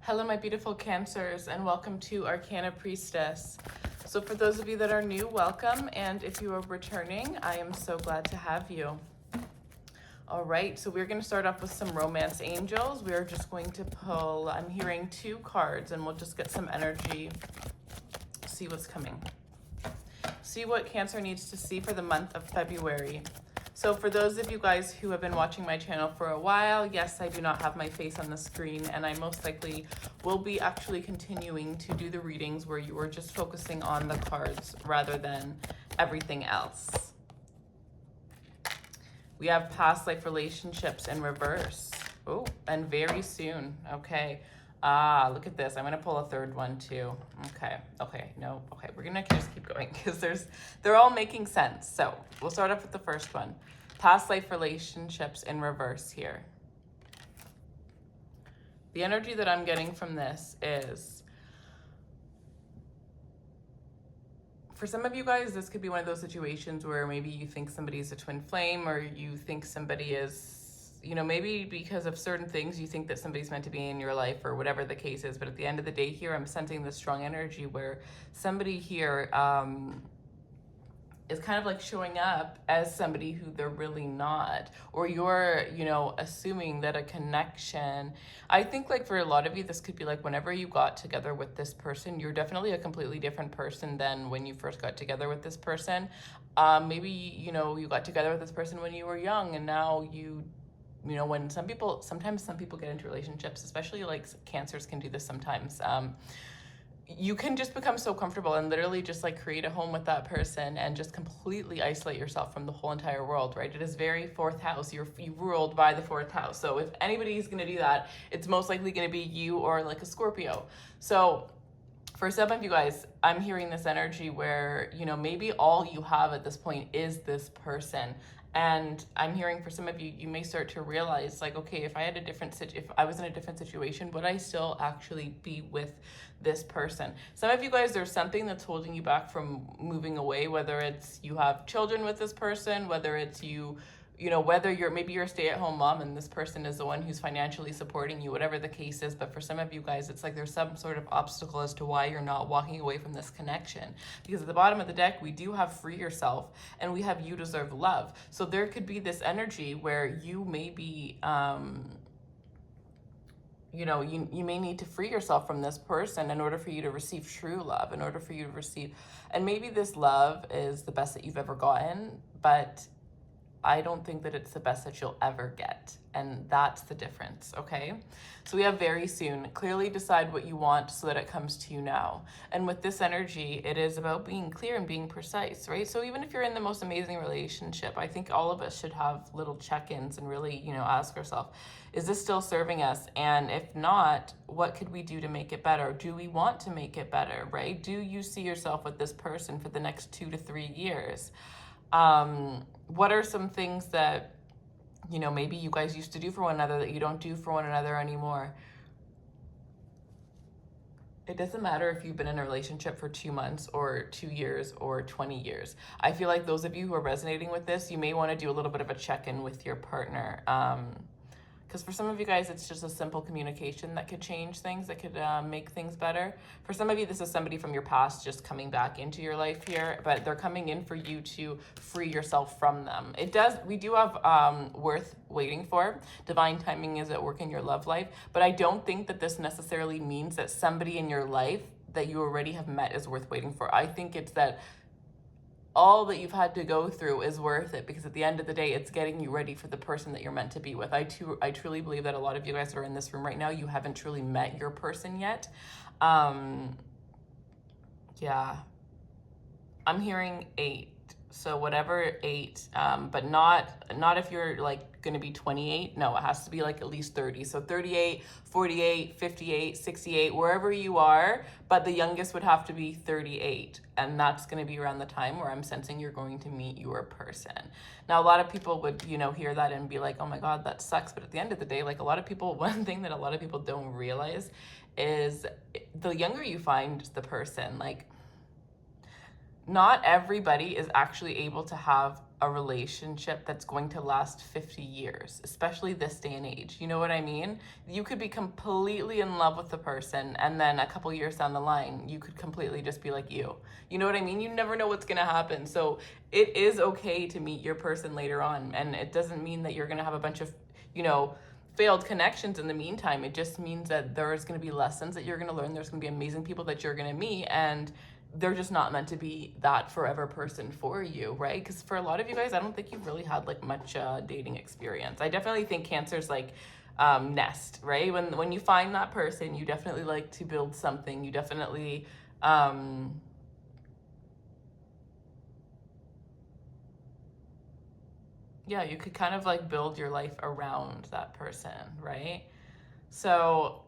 Hello, my beautiful Cancers, and welcome to Arcana Priestess. So for those of you that are new, welcome, and if you are returning, I am so glad to have you. All right, so we're going to start off with some romance angels. We are just going to pull, I'm hearing 2 cards, and we'll just get some energy, see what's coming. See what Cancer needs to see for the month of February. So for those of you guys who have been watching my channel for a while, yes, I do not have my face on the screen, and I most likely will be actually continuing to do the readings where you are just focusing on the cards rather than everything else. We have past life relationships in reverse. Oh, and very soon. Okay. Look at this. I'm going to pull a third one too. Okay. We're going to just keep going because they're all making sense. So we'll start off with the first one. Past life relationships in reverse here. The energy that I'm getting from this is, for some of you guys, this could be one of those situations where maybe you think somebody is a twin flame, or you think somebody is, maybe because of certain things, you think that somebody's meant to be in your life or whatever the case is. But at the end of the day here, I'm sensing this strong energy where somebody here is kind of like showing up as somebody who they're really not, or you're, assuming that a connection. I think like for a lot of you, this could be like whenever you got together with this person, you're definitely a completely different person than when you first got together with this person. Maybe, you got together with this person when you were young, and now when sometimes some people get into relationships, especially like Cancers can do this sometimes. You can just become so comfortable and literally just like create a home with that person and just completely isolate yourself from the whole entire world, right? It is very 4th house. You're ruled by the 4th house. So if anybody's going to do that, it's most likely going to be you or like a Scorpio. So for some of you guys, I'm hearing this energy where, maybe all you have at this point is this person. And I'm hearing for some of you, you may start to realize like, okay, if I was in a different situation, would I still actually be with this person? Some of you guys, there's something that's holding you back from moving away, whether it's you have children with this person, whether it's whether you're a stay-at-home mom and this person is the one who's financially supporting you, whatever the case is. But for some of you guys, it's like there's some sort of obstacle as to why you're not walking away from this connection. Because at the bottom of the deck, we do have free yourself and we have you deserve love. So there could be this energy where you may be, you may need to free yourself from this person in order for you to receive true love, in order for you to receive, and maybe this love is the best that you've ever gotten, but I don't think that it's the best that you'll ever get. And that's the difference, okay? So we have very soon. Clearly decide what you want so that it comes to you now. And with this energy, it is about being clear and being precise, right? So even if you're in the most amazing relationship, I think all of us should have little check-ins and really, ask ourselves, is this still serving us? And if not, what could we do to make it better? Do we want to make it better, right? Do you see yourself with this person for the next 2 to 3 years? What are some things that, maybe you guys used to do for one another that you don't do for one another anymore? It doesn't matter if you've been in a relationship for 2 months or 2 years or 20 years. I feel like those of you who are resonating with this, you may want to do a little bit of a check-in with your partner. Because for some of you guys, it's just a simple communication that could change things, that could make things better. For some of you, this is somebody from your past just coming back into your life here, but they're coming in for you to free yourself from them. We do have worth waiting for. Divine timing is at work in your love life, but I don't think that this necessarily means that somebody in your life that you already have met is worth waiting for. I think it's that all that you've had to go through is worth it, because at the end of the day, it's getting you ready for the person that you're meant to be with. I truly believe that a lot of you guys that are in this room right now, you haven't truly met your person yet. Yeah. I'm hearing 8. So whatever 8, but not if you're like going to be 28. No, it has to be like at least 30. So 38, 48, 58, 68, wherever you are, but the youngest would have to be 38. And that's going to be around the time where I'm sensing you're going to meet your person. Now, a lot of people would, hear that and be like, oh my God, that sucks. But at the end of the day, like one thing that a lot of people don't realize is the younger you find the person, like, not everybody is actually able to have a relationship that's going to last 50 years, especially this day and age. You know what I mean? You could be completely in love with the person, and then a couple years down the line, you could completely just be like you. You know what I mean? You never know what's going to happen. So it is okay to meet your person later on, and it doesn't mean that you're going to have a bunch of, failed connections in the meantime. It just means that there's going to be lessons that you're going to learn. There's going to be amazing people that you're going to meet, and they're just not meant to be that forever person for you, right? Because for a lot of you guys, I don't think you've really had like much dating experience. I definitely think Cancer's like nest, right? When you find that person, you definitely like to build something. You definitely you could kind of like build your life around that person, right? So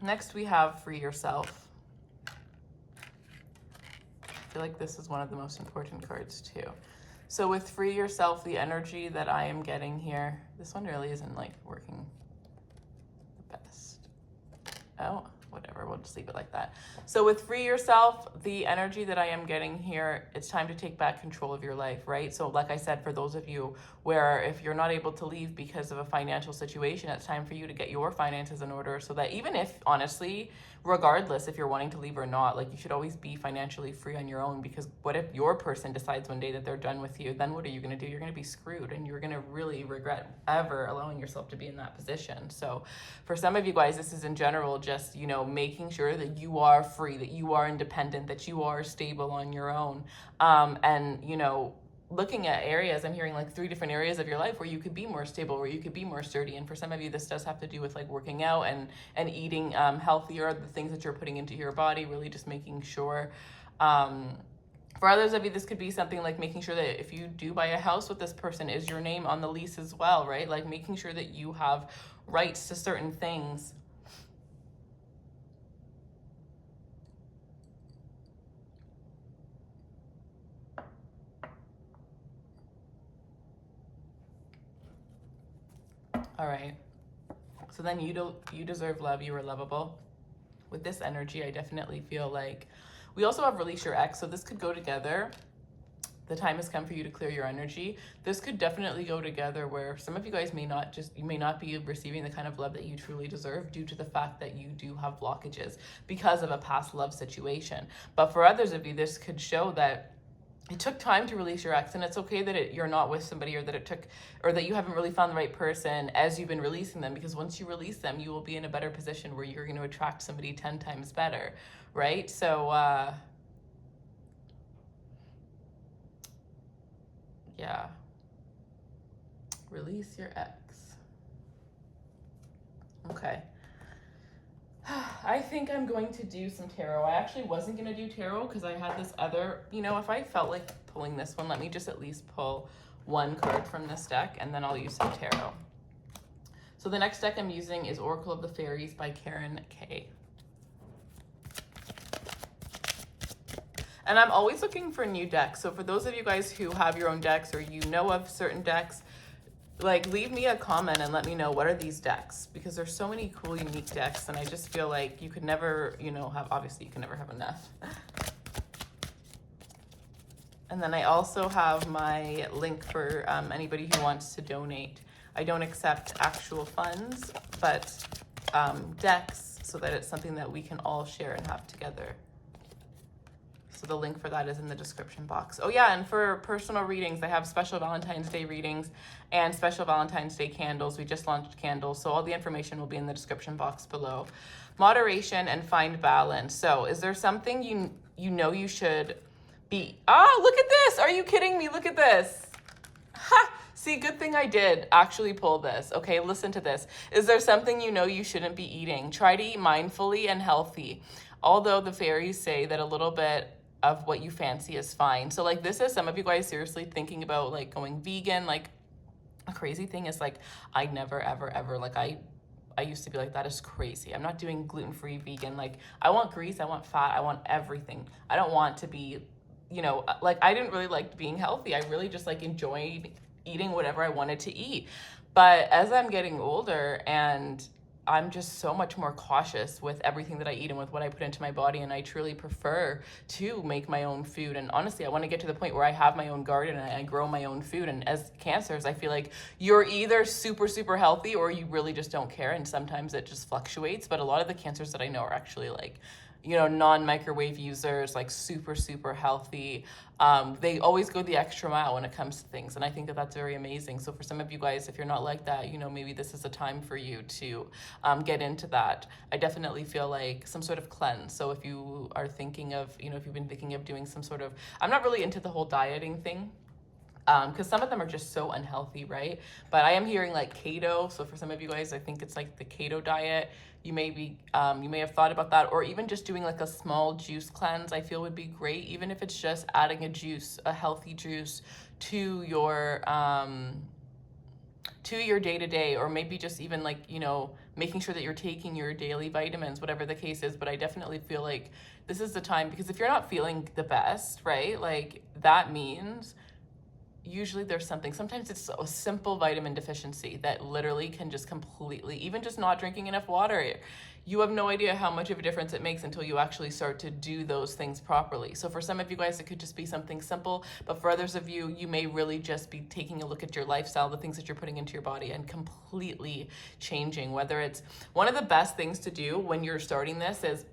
next we have free yourself. I feel like this is one of the most important cards too. So with free yourself, the energy that I am getting here, this one really isn't like working the best. Oh, whatever, we'll just leave it like that. So with free yourself, the energy that I am getting here, it's time to take back control of your life, right? So like I said, for those of you where if you're not able to leave because of a financial situation, it's time for you to get your finances in order, so that even if, honestly, regardless if you're wanting to leave or not, like you should always be financially free on your own, because what if your person decides one day that they're done with you? Then what are you going to do? You're going to be screwed, and you're going to really regret ever allowing yourself to be in that position. So for some of you guys, this is in general just, making sure that you are free, that you are independent, that you are stable on your own. And looking at areas, I'm hearing like 3 different areas of your life where you could be more stable, where you could be more sturdy. And for some of you, this does have to do with like working out and eating healthier, the things that you're putting into your body, really just making sure. For others of you, this could be something like making sure that if you do buy a house with this person, is your name on the lease as well, right? Like making sure that you have rights to certain things. All right. So then you deserve love. You are lovable. With this energy, I definitely feel like we also have release your ex. So this could go together. The time has come for you to clear your energy. This could definitely go together where some of you guys may not be receiving the kind of love that you truly deserve due to the fact that you do have blockages because of a past love situation. But for others of you, this could show that it took time to release your ex, and it's okay that you're not with somebody, or that you haven't really found the right person as you've been releasing them, because once you release them, you will be in a better position where you're going to attract somebody 10 times better, right? So, yeah. Release your ex. Okay. I think I'm going to do some tarot. I actually wasn't going to do tarot because I had this other, if I felt like pulling this one, let me just at least pull one card from this deck, and then I'll use some tarot. So the next deck I'm using is Oracle of the Fairies by Karen K. And I'm always looking for new decks. So for those of you guys who have your own decks, or of certain decks, like leave me a comment and let me know, what are these decks, because there's so many cool unique decks, and I just feel like you could never obviously you can never have enough. And then I also have my link for anybody who wants to donate. I don't accept actual funds, but decks, so that it's something that we can all share and have together. So the link for that is in the description box. Oh yeah, and for personal readings, I have special Valentine's Day readings and special Valentine's Day candles. We just launched candles, so all the information will be in the description box below. Moderation and find balance. So is there something you should be... Oh, look at this! Are you kidding me? Look at this! Ha! See, good thing I did actually pull this. Okay, listen to this. Is there something you shouldn't be eating? Try to eat mindfully and healthy. Although the fairies say that a little bit of what you fancy is fine. So like this is some of you guys seriously thinking about like going vegan. Like a crazy thing is like I never ever like I used to be like, that is crazy. I'm not doing gluten-free vegan. Like I want grease, I want fat, I want everything. I don't want to be, like I didn't really like being healthy. I really just like enjoyed eating whatever I wanted to eat. But as I'm getting older and I'm just so much more cautious with everything that I eat and with what I put into my body. And I truly prefer to make my own food. And honestly, I want to get to the point where I have my own garden and I grow my own food. And as cancers, I feel like you're either super, super healthy or you really just don't care. And sometimes it just fluctuates. But a lot of the cancers that I know are actually like, you know, non-microwave users, like super, super healthy. They always go the extra mile when it comes to things. And I think that that's very amazing. So for some of you guys, if you're not like that, you know, maybe this is a time for you to get into that. I definitely feel like some sort of cleanse. So if you are thinking of, you know, if you've been thinking of doing some sort of, I'm not really into the whole dieting thing, because some of them are just so unhealthy, right? But I am hearing like keto. So for some of you guys, I think it's like the keto diet. You may have thought about that, or even just doing like a small juice cleanse. I feel would be great, even if it's just adding a healthy juice to your day to day, or maybe just even like, you know, making sure that you're taking your daily vitamins, whatever the case is. But I definitely feel like this is the time, because if you're not feeling the best, right, like that means usually there's something. Sometimes it's a simple vitamin deficiency that literally can just completely, even just not drinking enough water, you have no idea how much of a difference it makes until you actually start to do those things properly. So for some of you guys, it could just be something simple, but for others of you, you may really just be taking a look at your lifestyle, the things that you're putting into your body, and completely changing. Whether it's, one of the best things to do when you're starting this is,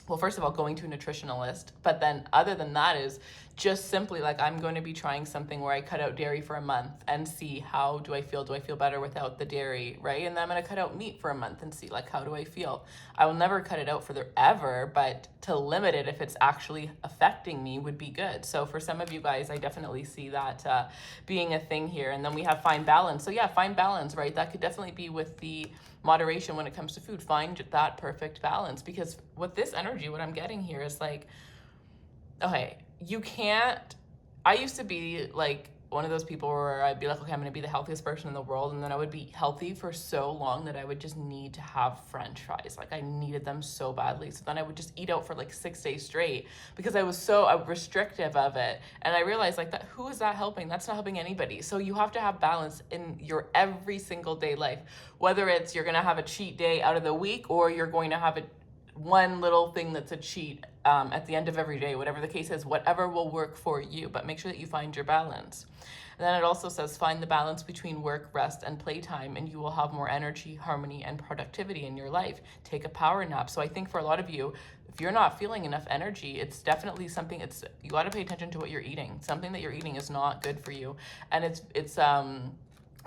well, first of all, going to a nutritionalist, but then other than that is just simply like, I'm going to be trying something where I cut out dairy for a month and see how do I feel. Do I feel better without the dairy, right? And then I'm going to cut out meat for a month and see like, how do I feel? I will never cut it out forever, but to limit it if it's actually affecting me would be good. So for some of you guys, I definitely see that being a thing here. And then we have find balance. So yeah, find balance, right? That could definitely be with the moderation when it comes to food. Find that perfect balance, because with this energy, what I'm getting here is like, okay, you can't, I used to be like one of those people where I'd be like, okay, I'm gonna be the healthiest person in the world, and then I would be healthy for so long that I would just need to have French fries. Like I needed them so badly. So then I would just eat out for like 6 days straight because I was so restrictive of it. And I realized like that, who is that helping? That's not helping anybody. So you have to have balance in your every single day life, whether it's you're gonna have a cheat day out of the week, or you're going to have one little thing that's a cheat at the end of every day, whatever the case is, whatever will work for you, but make sure that you find your balance. And then it also says, find the balance between work, rest, and playtime, and you will have more energy, harmony, and productivity in your life. Take a power nap. So I think for a lot of you, if you're not feeling enough energy, it's definitely something, you got to pay attention to what you're eating. Something that you're eating is not good for you. And it's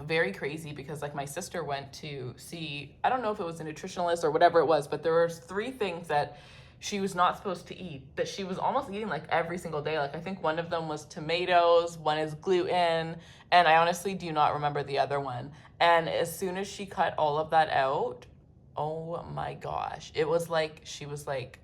very crazy, because like my sister went to see, I don't know if it was a nutritionalist or whatever it was, but there were 3 things that she was not supposed to eat that she was almost eating like every single day. Like I think one of them was tomatoes, one is gluten, and I honestly do not remember the other one. And as soon as she cut all of that out, oh my gosh, it was like she was like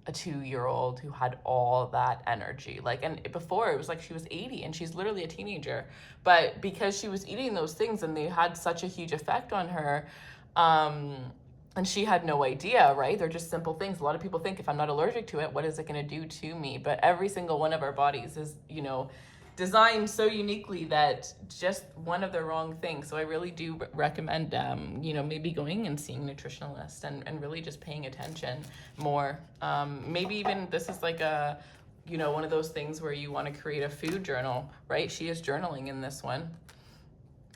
a 2-year-old who had all that energy. Like, and before it was like she was 80 and she's literally a teenager, but because she was eating those things and they had such a huge effect on her, and she had no idea, right? They're just simple things. A lot of people think, if I'm not allergic to it, what is it going to do to me? But every single one of our bodies is, you know, designed so uniquely that just one of the wrong things. So I really do recommend, you know, maybe going and seeing a nutritionalist and really just paying attention more. Maybe even this is like a, you know, one of those things where you want to create a food journal, right? She is journaling in this one.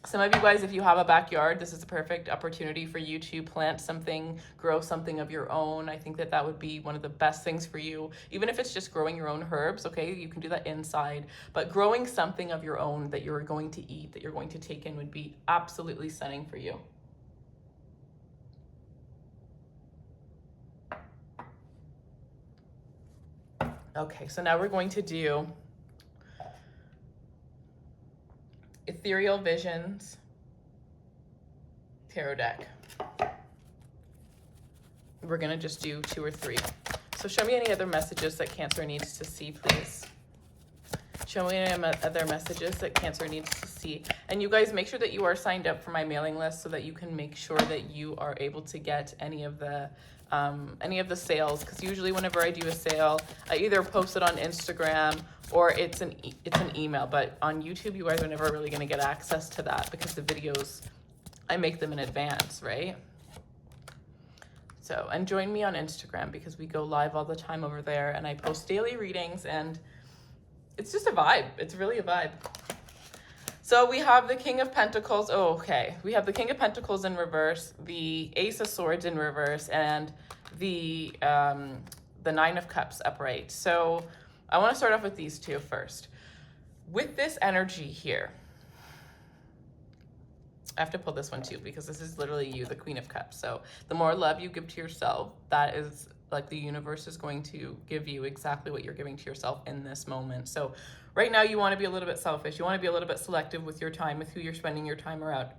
Some of you guys, if you have a backyard, this is a perfect opportunity for you to plant something, grow something of your own. I think that would be one of the best things for you. Even if it's just growing your own herbs, okay, you can do that inside. But growing something of your own that you're going to eat, that you're going to take in, would be absolutely stunning for you. Okay, so now we're going to do Ethereal Visions tarot deck. We're gonna just do 2 or 3. So show me any other messages that Cancer needs to see, please. Show me any other messages that Cancer needs to see. And you guys, make sure that you are signed up for my mailing list so that you can make sure that you are able to get any of the sales, because usually whenever I do a sale, I either post it on Instagram or it's an email. But on YouTube, you guys are never really going to get access to that because the videos, I make them in advance, right? So, and join me on Instagram because we go live all the time over there and I post daily readings and it's just a vibe. It's really a vibe. So we have the King of Pentacles. Oh, okay. We have the King of Pentacles in reverse, the Ace of Swords in reverse, and the Nine of Cups upright. So I want to start off with these two first. With this energy here, I have to pull this one too because this is literally you, the Queen of Cups. So the more love you give to yourself, that is like the universe is going to give you exactly what you're giving to yourself in this moment. So right now you want to be a little bit selfish. You want to be a little bit selective with your time, with who you're spending your time around.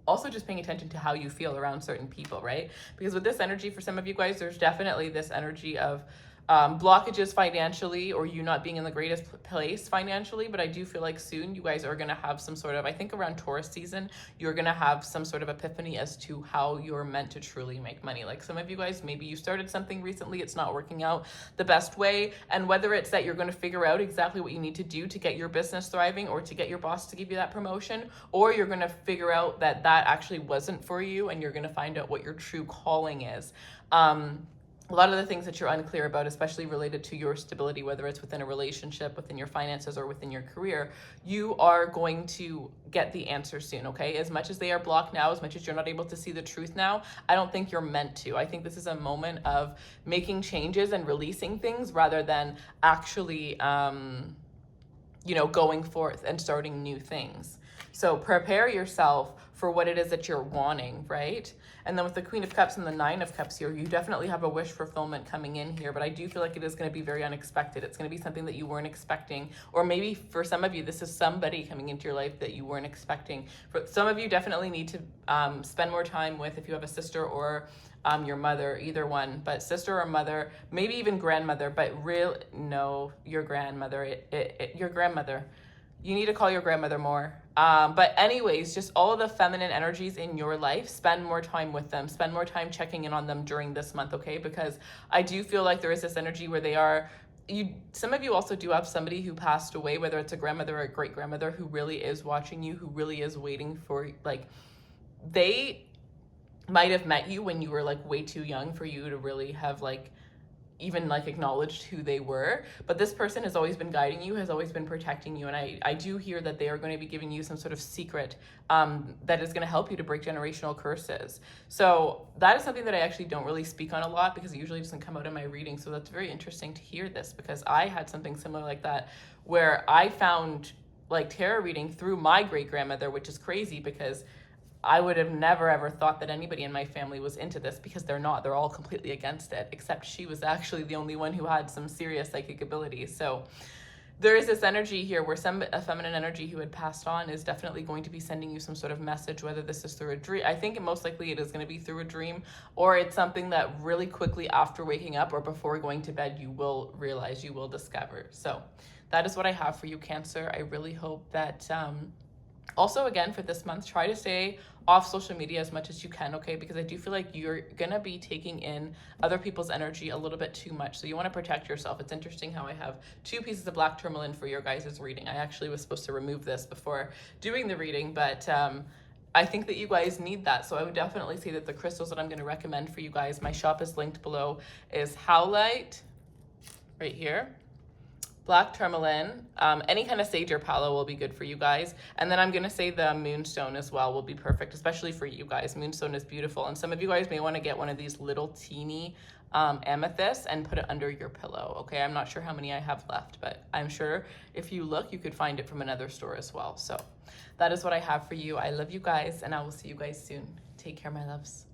Also just paying attention to how you feel around certain people, right? Because with this energy, for some of you guys, there's definitely this energy of blockages financially or you not being in the greatest place financially. But I do feel like soon you guys are going to have some sort of, I think around Taurus season, you're going to have some sort of epiphany as to how you're meant to truly make money. Like some of you guys, maybe you started something recently, it's not working out the best way. And whether it's that you're going to figure out exactly what you need to do to get your business thriving or to get your boss to give you that promotion, or you're going to figure out that that actually wasn't for you and you're going to find out what your true calling is. A lot of the things that you're unclear about, especially related to your stability, whether it's within a relationship, within your finances, or within your career, you are going to get the answer soon, okay? As much as they are blocked now, as much as you're not able to see the truth now, I don't think you're meant to. I think this is a moment of making changes and releasing things rather than actually, going forth and starting new things. So prepare yourself for what it is that you're wanting, right? And then with the Queen of Cups and the Nine of Cups here, you definitely have a wish fulfillment coming in here, but I do feel like it is going to be very unexpected. It's going to be something that you weren't expecting, or maybe for some of you, this is somebody coming into your life that you weren't expecting. For some of you, definitely need to spend more time with, if you have a sister or your mother, either one, but sister or mother, maybe even grandmother, but your grandmother, your grandmother. You need to call your grandmother more. But anyways, just all of the feminine energies in your life, spend more time with them. Spend more time checking in on them during this month, okay? Because I do feel like there is this energy where they are, some of you also do have somebody who passed away, whether it's a grandmother or a great grandmother, who really is watching you, who really is waiting for, like, they might have met you when you were like way too young for you to really have like even like acknowledged who they were, but this person has always been guiding you, has always been protecting you, and I do hear that they are going to be giving you some sort of secret that is going to help you to break generational curses. So that is something that I actually don't really speak on a lot because it usually doesn't come out in my reading, so that's very interesting to hear this because I had something similar like that where I found like tarot reading through my great grandmother, which is crazy because I would have never ever thought that anybody in my family was into this because they're not. They're all completely against it, except she was actually the only one who had some serious psychic abilities. So there is this energy here where a feminine energy who had passed on is definitely going to be sending you some sort of message, whether this is through a dream. I think most likely it is going to be through a dream, or it's something that really quickly after waking up or before going to bed, you will realize, you will discover. So that is what I have for you, Cancer. I really hope that... Also, again, for this month, try to stay off social media as much as you can, okay? Because I do feel like you're going to be taking in other people's energy a little bit too much. So you want to protect yourself. It's interesting how I have 2 pieces of black tourmaline for your guys' reading. I actually was supposed to remove this before doing the reading, but I think that you guys need that. So I would definitely say that the crystals that I'm going to recommend for you guys, my shop is linked below, is howlite right here, black tourmaline, any kind of sage or palo will be good for you guys. And then I'm going to say the moonstone as well will be perfect, especially for you guys. Moonstone is beautiful. And some of you guys may want to get one of these little teeny amethysts and put it under your pillow. Okay, I'm not sure how many I have left, but I'm sure if you look, you could find it from another store as well. So that is what I have for you. I love you guys, and I will see you guys soon. Take care, my loves.